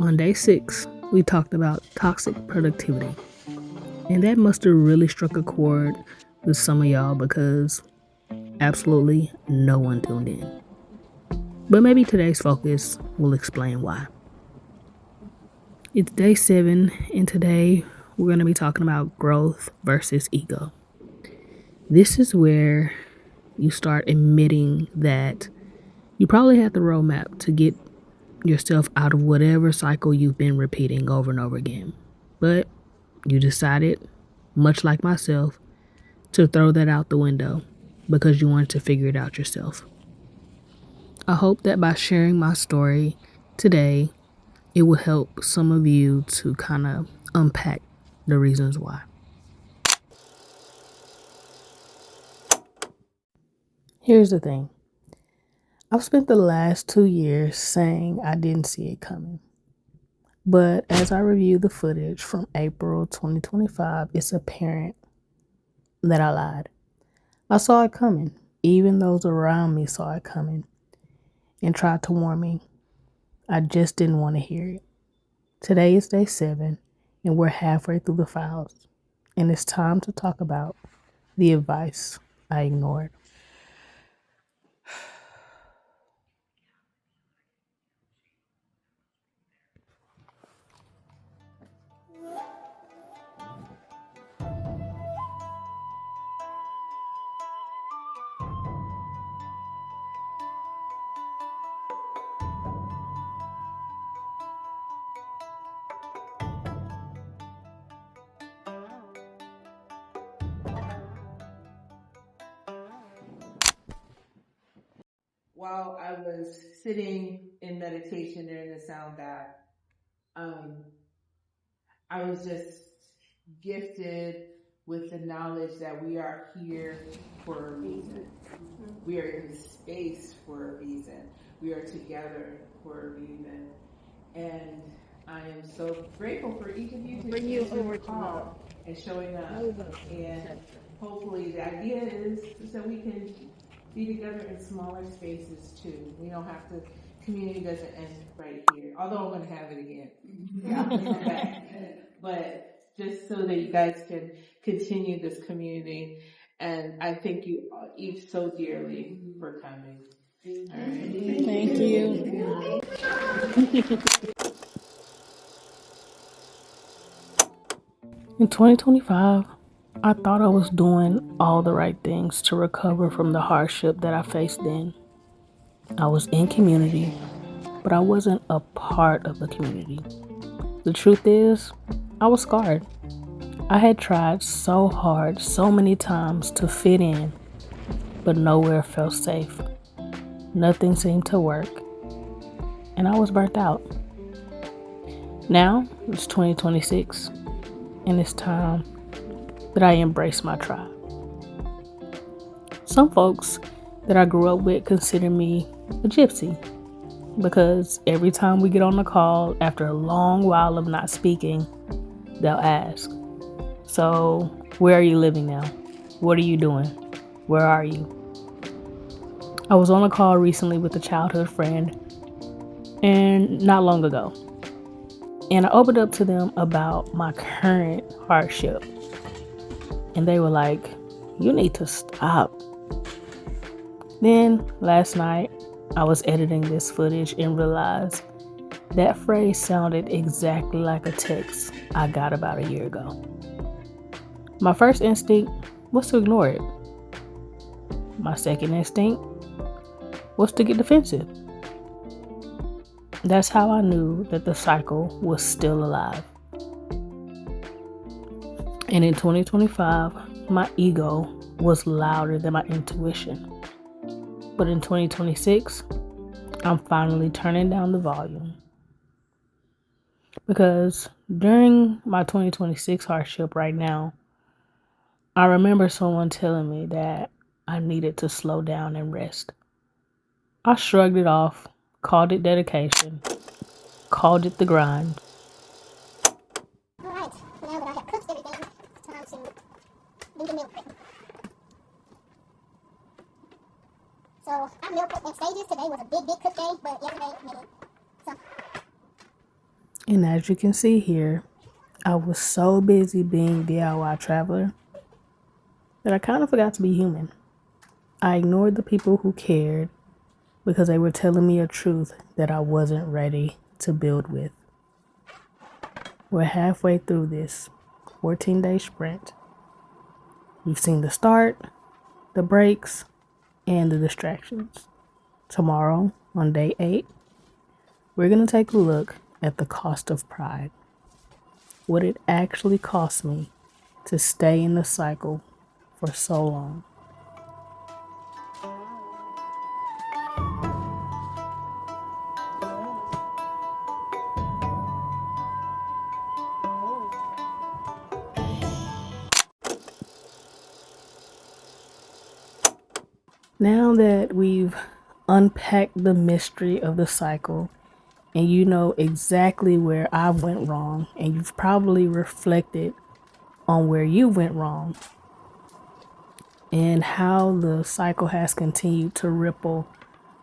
On day 6, we talked about toxic productivity. And that must have really struck a chord with some of y'all because absolutely no one tuned in. But maybe today's focus will explain why. It's day 7, and today we're going to be talking about growth versus ego. This is where you start admitting that you probably have the roadmap to get yourself out of whatever cycle you've been repeating over and over again. But you decided, much like myself, to throw that out the window because you wanted to figure it out yourself. I hope that by sharing my story today, it will help some of you to kind of unpack the reasons why. Here's the thing. I've spent the last 2 years saying I didn't see it coming. But as I review the footage from April 2025, it's apparent that I lied. I saw it coming. Even those around me saw it coming and tried to warn me. I just didn't want to hear it. Today is day 7, and we're halfway through the files. And it's time to talk about the advice I ignored. While I was sitting in meditation during the sound bath, I was just gifted with the knowledge that we are here for a reason. We are in space for a reason. We are together for a reason. And I am so grateful for each of you to bring you over call and showing up. And hopefully the idea is so we can be together in smaller spaces too. We don't have to, community doesn't end right here. Although I'm going to have it again. But just so that you guys can continue this community. And I thank you each so dearly for coming. All right. Thank you. In 2025, I thought I was doing all the right things to recover from the hardship that I faced then. I was in community, but I wasn't a part of the community. The truth is, I was scarred. I had tried so hard, so many times to fit in, but nowhere felt safe. Nothing seemed to work, and I was burnt out. Now, it's 2026, and it's time that I embrace my tribe. Some folks that I grew up with consider me a gypsy because every time we get on the call after a long while of not speaking, they'll ask, "So, where are you living now? What are you doing? Where are you?" I was on a call recently with a childhood friend, and not long ago, and I opened up to them about my current hardship. And they were like, "You need to stop." Then last night, I was editing this footage and realized that phrase sounded exactly like a text I got about a year ago. My first instinct was to ignore it. My second instinct was to get defensive. That's how I knew that the cycle was still alive. And in 2025, my ego was louder than my intuition. But in 2026, I'm finally turning down the volume. Because during my 2026 hardship right now, I remember someone telling me that I needed to slow down and rest. I shrugged it off, called it dedication, called it the grind. Alright, now that I have cooked everything, it's time to do the meal prep. So, our meal prep in stages today was a big cook day, but yesterday, so. And as you can see here, I was so busy being DIY traveler that I kind of forgot to be human. I ignored the people who cared because they were telling me a truth that I wasn't ready to build with. We're halfway through this 14-day sprint. We've seen the start, the breaks, and the distractions. Tomorrow, on day 8, we're going to take a look at the cost of pride. What it actually cost me to stay in the cycle for so long. Now that we've unpacked the mystery of the cycle and you know exactly where I went wrong, and you've probably reflected on where you went wrong and how the cycle has continued to ripple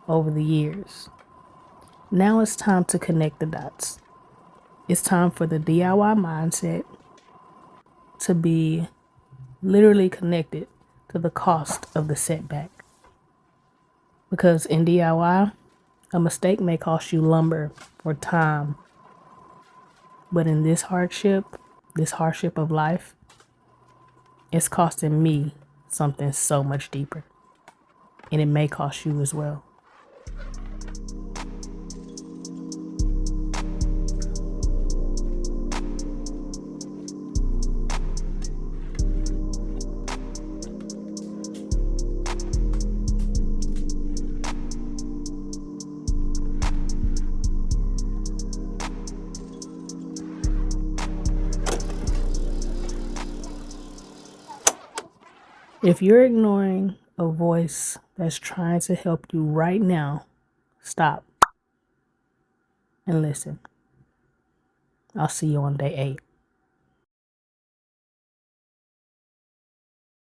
over the years. Now it's time to connect the dots. It's time for the DIY mindset to be literally connected to the cost of the setback. Because in DIY, a mistake may cost you lumber or time. But in this hardship of life, it's costing me something so much deeper. And it may cost you as well. If you're ignoring a voice that's trying to help you right now, stop and listen. I'll see you on day 8.